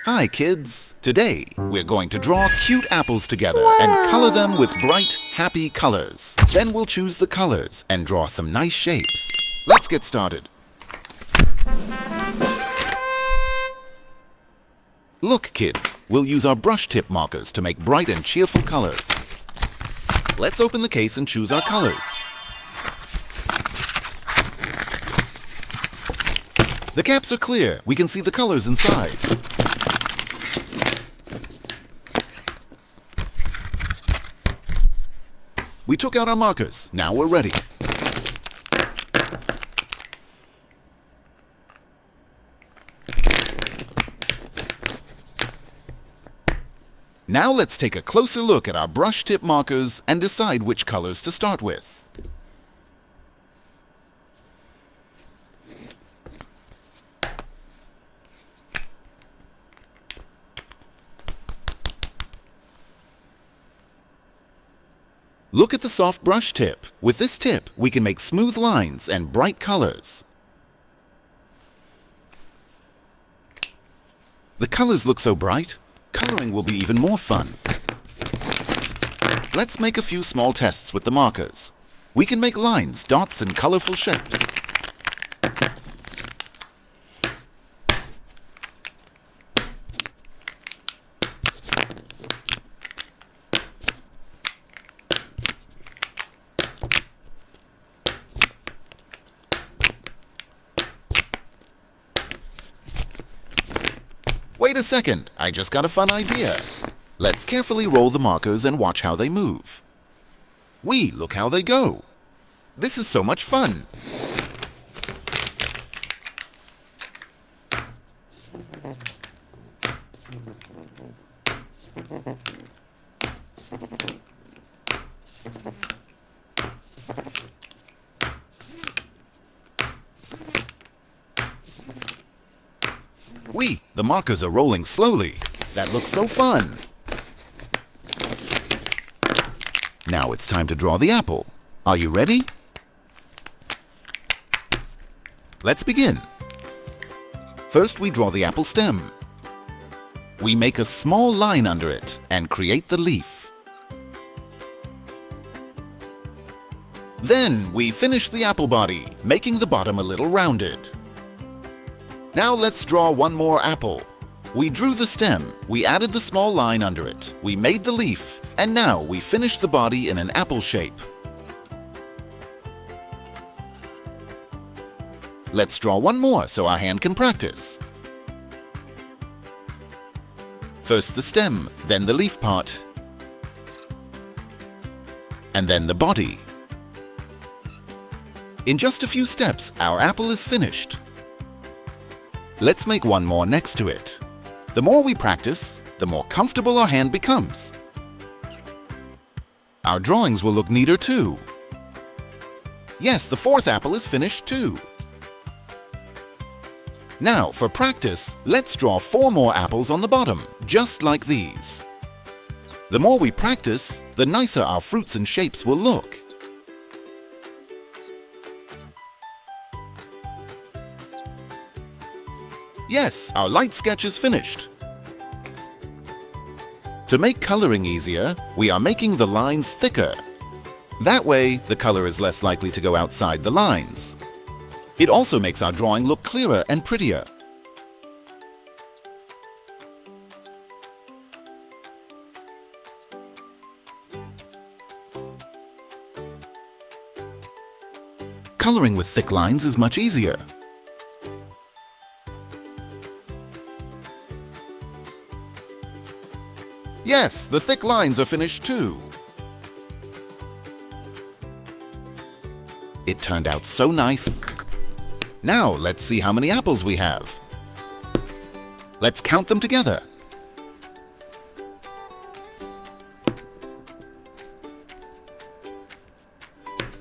Hi kids! Today we're going to draw cute apples together and color them with bright, happy colors. Then we'll choose the colors and draw some nice shapes. Let's get started. Look kids, we'll use our brush tip markers to make bright and cheerful colors. Let's open the case and choose our colors. The caps are clear. We can see the colors inside. We took out our markers. Now we're ready. Now let's take a closer look at our brush tip markers and decide which colors to start with. Look at the soft brush tip. With this tip, we can make smooth lines and bright colors. The colors look so bright, coloring will be even more fun. Let's make a few small tests with the markers. We can make lines, dots, and colorful shapes. Wait a second, I just got a fun idea. Let's carefully roll the markers and watch how they move. Look how they go. This is so much fun. The markers are rolling slowly. That looks so fun. Now it's time to draw the apple. Are you ready? Let's begin. First, we draw the apple stem. We make a small line under it and create the leaf. Then we finish the apple body, making the bottom a little rounded. Now let's draw one more apple. We drew the stem, we added the small line under it, we made the leaf, and now we finish the body in an apple shape. Let's draw one more so our hand can practice. First the stem, then the leaf part, and then the body. In just a few steps, our apple is finished. Let's make one more next to it. The more we practice, the more comfortable our hand becomes. Our drawings will look neater too. Yes, the fourth apple is finished too. Now, for practice, let's draw 4 more apples on the bottom, just like these. The more we practice, the nicer our fruits and shapes will look. Yes, our light sketch is finished. To make coloring easier, we are making the lines thicker. That way, the color is less likely to go outside the lines. It also makes our drawing look clearer and prettier. Coloring with thick lines is much easier. Yes, the thick lines are finished too. It turned out so nice. Now let's see how many apples we have. Let's count them together.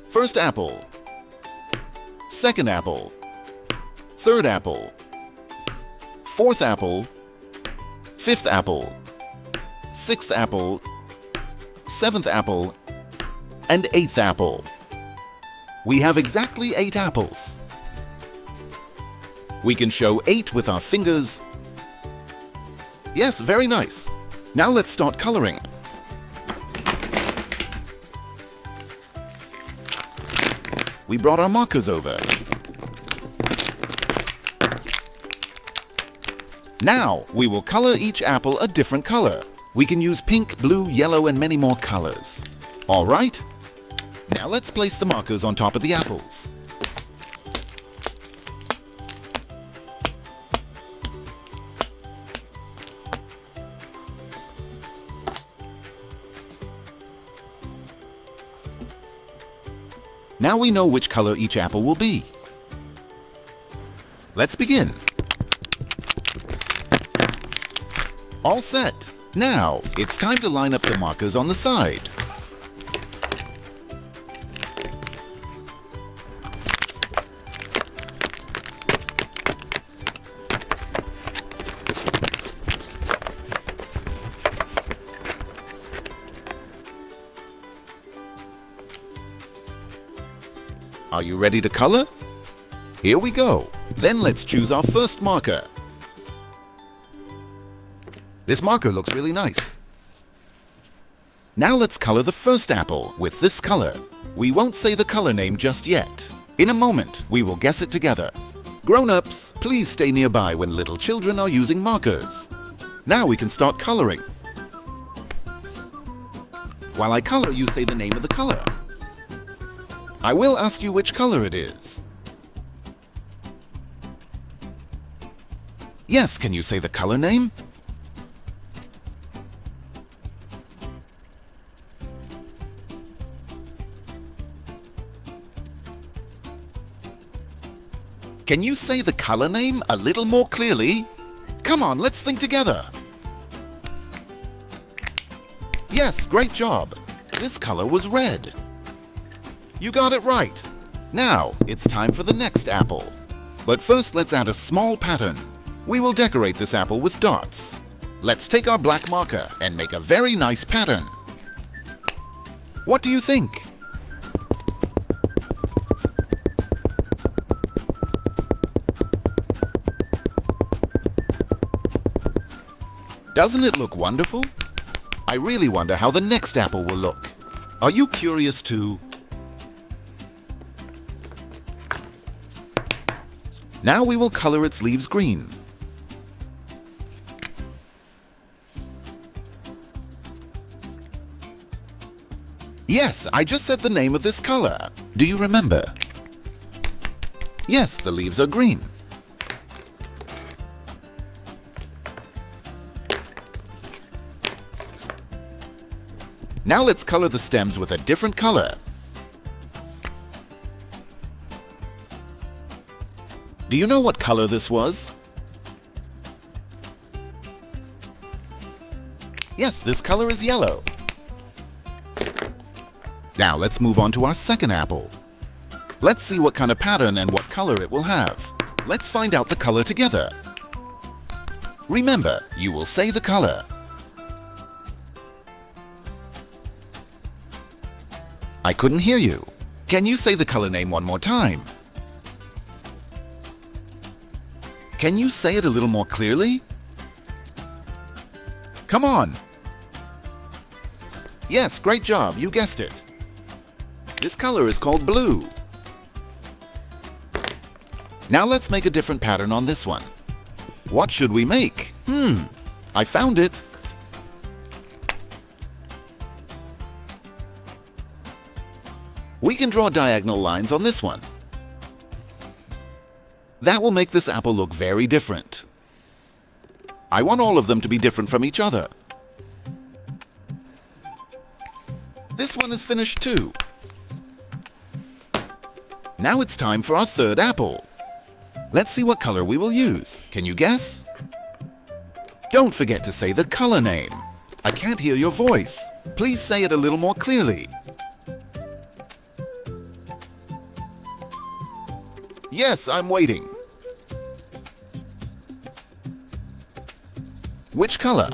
First apple, second apple, third apple, fourth apple, fifth apple, sixth apple, seventh apple, and eighth apple. We have exactly 8 apples. We can show 8 with our fingers Yes, very nice. Now let's start coloring. We brought our markers over. Now, we will color each apple a different color. We can use pink, blue, yellow, and many more colors. All right? Now let's place the markers on top of the apples. Now we know which color each apple will be. Let's begin. All set. Now, it's time to line up the markers on the side. Are you ready to color? Here we go. Then let's choose our first marker. This marker looks really nice. Now let's color the first apple with this color. We won't say the color name just yet. In a moment, we will guess it together. Grown-ups, please stay nearby when little children are using markers. Now we can start coloring. While I color, you say the name of the color. I will ask you which color it is. Yes, can you say the color name? Can you say the color name a little more clearly? Come on, let's think together. Yes, great job. This color was red. You got it right. Now, it's time for the next apple. But first, let's add a small pattern. We will decorate this apple with dots. Let's take our black marker and make a very nice pattern. What do you think? Doesn't it look wonderful? I really wonder how the next apple will look. Are you curious too? Now we will color its leaves green. Yes, I just said the name of this color. Do you remember? Yes, the leaves are green. Now let's color the stems with a different color. Do you know what color this was? Yes, this color is yellow. Now let's move on to our second apple. Let's see what kind of pattern and what color it will have. Let's find out the color together. Remember, you will say the color. I couldn't hear you. Can you say the color name one more time? Can you say it a little more clearly? Come on. Yes, great job, you guessed it. This color is called blue. Now let's make a different pattern on this one. What should we make? I found it. We can draw diagonal lines on this one. That will make this apple look very different. I want all of them to be different from each other. This one is finished too. Now it's time for our third apple. Let's see what color we will use. Can you guess? Don't forget to say the color name. I can't hear your voice. Please say it a little more clearly. Yes, I'm waiting. Which color?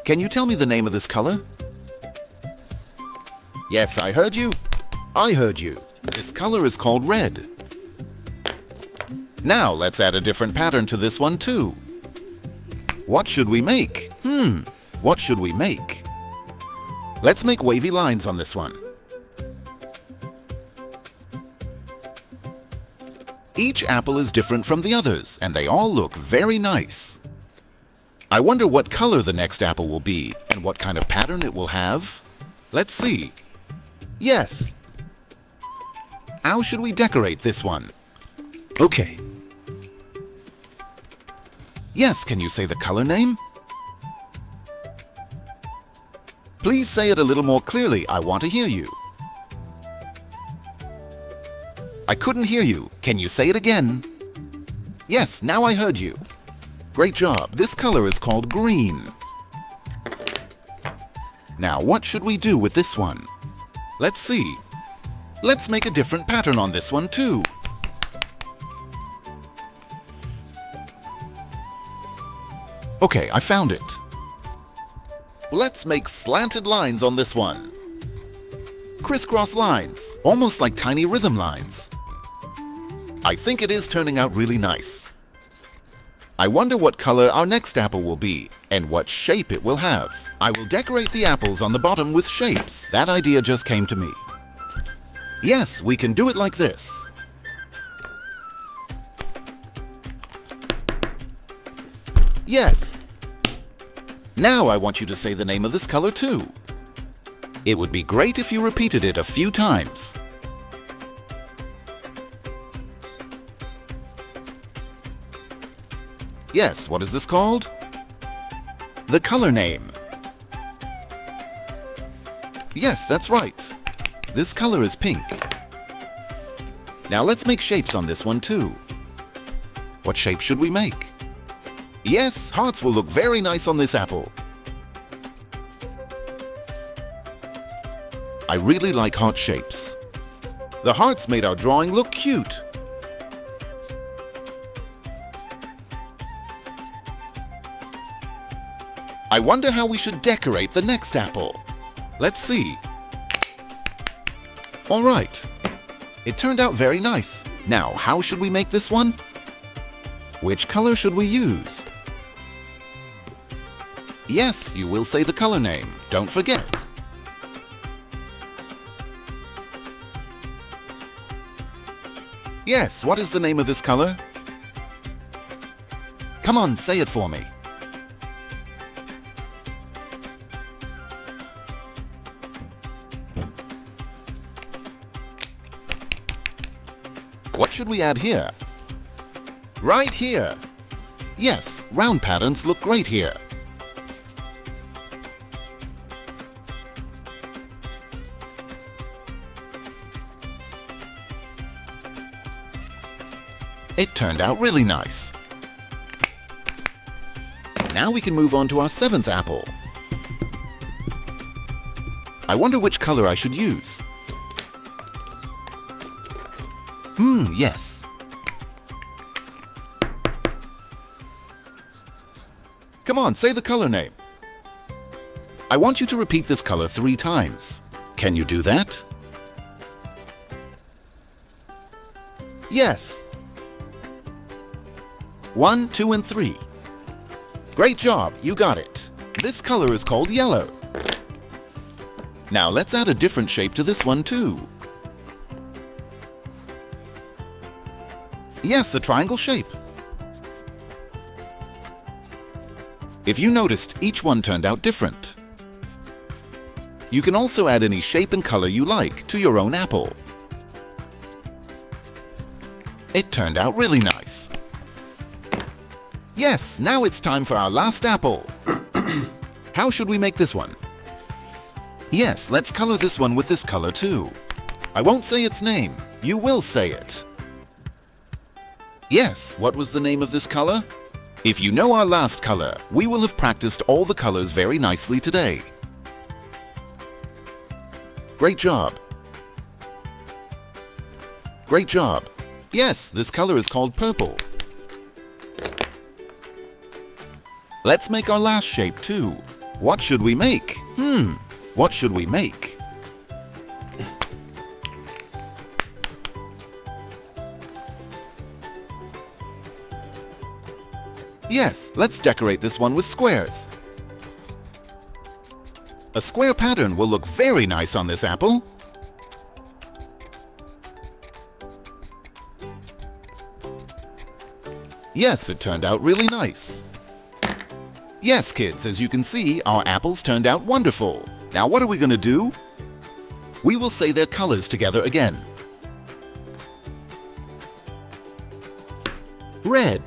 Can you tell me the name of this color? Yes, I heard you. I heard you. This color is called red. Now let's add a different pattern to this one too. What should we make? What should we make? Let's make wavy lines on this one. Each apple is different from the others, and they all look very nice. I wonder what color the next apple will be, and what kind of pattern it will have. Let's see. Yes. How should we decorate this one? Okay. Yes, can you say the color name? Please say it a little more clearly. I want to hear you. I couldn't hear you. Can you say it again? Yes, now I heard you. Great job. This color is called green. Now, what should we do with this one? Let's see. Let's make a different pattern on this one too. Okay, I found it. Let's make slanted lines on this one. Crisscross lines, almost like tiny rhythm lines. I think it is turning out really nice. I wonder what color our next apple will be and what shape it will have. I will decorate the apples on the bottom with shapes. That idea just came to me. Yes, we can do it like this. Yes. Now I want you to say the name of this color too. It would be great if you repeated it a few times. Yes, what is this called? The color name. Yes, that's right. This color is pink. Now let's make shapes on this one too. What shape should we make? Yes, hearts will look very nice on this apple. I really like heart shapes. The hearts made our drawing look cute. I wonder how we should decorate the next apple. Let's see. All right. It turned out very nice. Now, how should we make this one? Which color should we use? Yes, you will say the color name. Don't forget. Yes, what is the name of this color? Come on, say it for me. What should we add here? Right here. Yes, round patterns look great here. It turned out really nice. Now we can move on to our seventh apple. I wonder which color I should use. Yes. Come on, say the color name. I want you to repeat this color 3 times. Can you do that? Yes. 1, 2, and 3. Great job, you got it. This color is called yellow. Now let's add a different shape to this one too. Yes, a triangle shape. If you noticed, each one turned out different. You can also add any shape and color you like to your own apple. It turned out really nice. Yes, now it's time for our last apple. How should we make this one? Yes, let's color this one with this color too. I won't say its name. You will say it. Yes, what was the name of this color? If you know our last color, we will have practiced all the colors very nicely today. Great job. Great job. Yes, this color is called purple. Let's make our last shape too. What should we make? What should we make? Yes, let's decorate this one with squares. A square pattern will look very nice on this apple. Yes, it turned out really nice. Yes, kids, as you can see, our apples turned out wonderful. Now what are we going to do? We will say their colors together again. Red,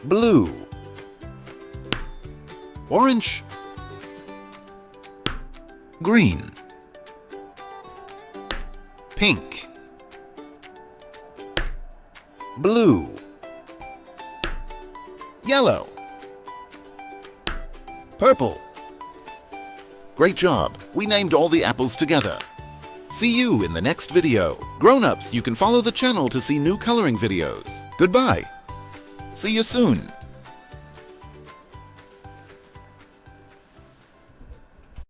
blue, orange, green, pink, blue, yellow, purple. Great job! We named all the apples together. See you in the next video. Grown-ups, you can follow the channel to see new coloring videos. Goodbye. See you soon.